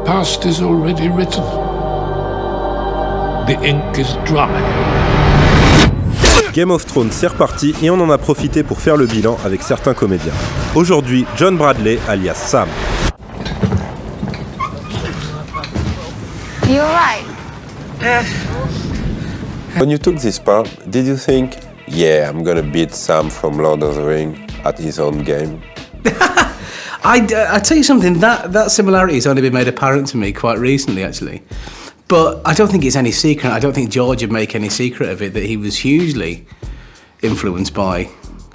past is already written. The ink is dry. Game of Thrones, c'est reparti et on en a profité pour faire le bilan avec certains comédiens. Aujourd'hui, John Bradley, alias Sam. You alright? When you took this part, did you think, yeah, I'm gonna beat Sam from Lord of the Rings at his own game? I tell you something, that similarity has only been made apparent to me quite recently, actually. But I don't think it's any secret. I don't think George would make any secret of it, that he was hugely influenced by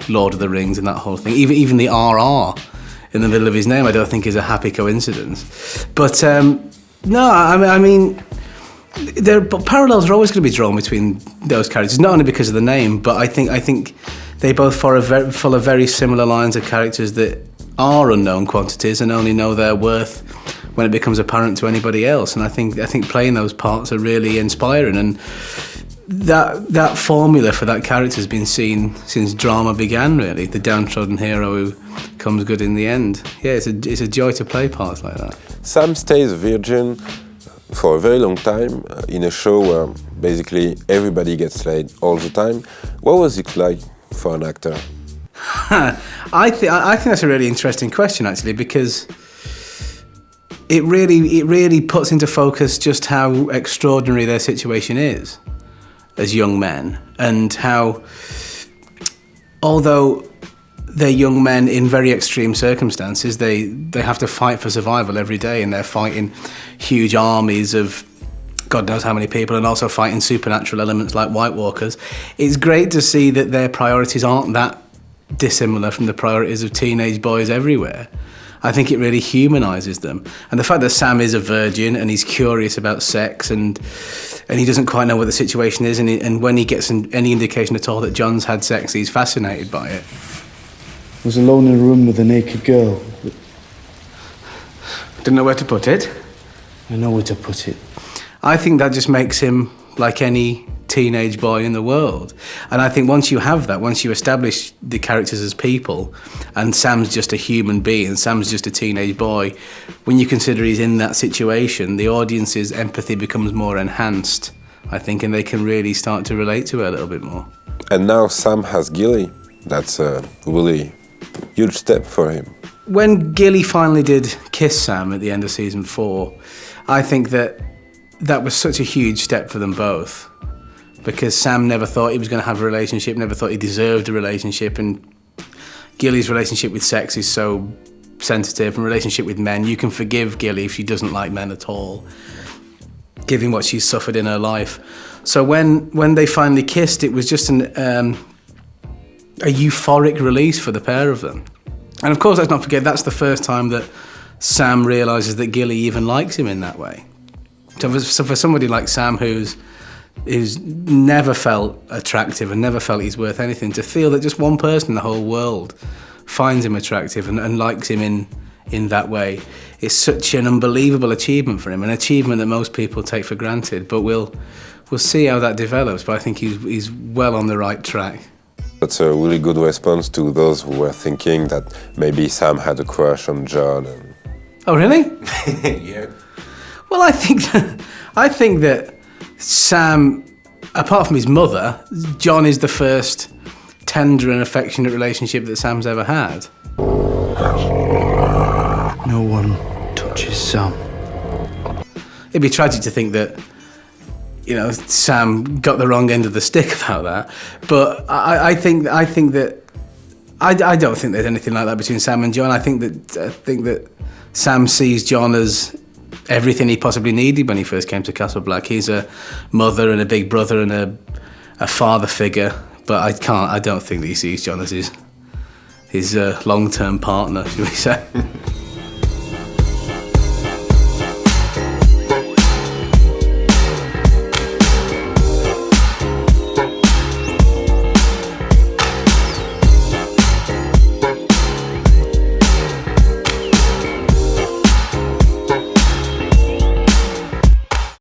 Lord of the Rings and that whole thing. Even the RR in the middle of his name, I don't think is a happy coincidence. But no, I mean, parallels are always going to be drawn between those characters, not only because of the name, but I think they both follow very similar lines of characters that are unknown quantities and only know their worth when it becomes apparent to anybody else. And I think playing those parts are really inspiring, and that formula for that character has been seen since drama began, really. The downtrodden hero who comes good in the end. Yeah, it's a joy to play parts like that. Sam stays a virgin for a very long time in a show where basically everybody gets laid all the time. What was it like for an actor? I think that's a really interesting question, actually, because it really puts into focus just how extraordinary their situation is as young men, and how, although they're young men in very extreme circumstances, they have to fight for survival every day, and they're fighting huge armies of God knows how many people, and also fighting supernatural elements like White Walkers. It's great to see that their priorities aren't that dissimilar from the priorities of teenage boys everywhere. I think it really humanises them. And the fact that Sam is a virgin and he's curious about sex and he doesn't quite know what the situation is, and when he gets any indication at all that John's had sex, he's fascinated by it. I was alone in a room with a naked girl. Didn't know where to put it. I know where to put it. I think that just makes him like any teenage boy in the world. And I think once you have that, once you establish the characters as people, and Sam's just a human being, Sam's just a teenage boy, when you consider he's in that situation, the audience's empathy becomes more enhanced, I think, and they can really start to relate to it a little bit more. And now Sam has Gilly. That's a really huge step for him. When Gilly finally did kiss Sam at the end of season 4, I think that was such a huge step for them both, because Sam never thought he was going to have a relationship, never thought he deserved a relationship, and Gilly's relationship with sex is so sensitive, and relationship with men, you can forgive Gilly if she doesn't like men at all, given what she's suffered in her life. So when they finally kissed, it was just a euphoric release for the pair of them. And of course, let's not forget, that's the first time that Sam realises that Gilly even likes him in that way. So for somebody like Sam, who's never felt attractive and never felt he's worth anything, to feel that just one person in the whole world finds him attractive and likes him in that way, is such an unbelievable achievement for him, an achievement that most people take for granted. But we'll see how that develops, but I think he's well on the right track. That's a really good response to those who were thinking that maybe Sam had a crush on John. Oh, really? Yeah. Well, I think that Sam, apart from his mother, John is the first tender and affectionate relationship that Sam's ever had. No one touches Sam. It'd be tragic to think that, Sam got the wrong end of the stick about that. But I don't think there's anything like that between Sam and John. I think that Sam sees John as everything he possibly needed when he first came to Castle Black. He's a mother and a big brother and a father figure, but I don't think that he sees John as his long-term partner, should we say.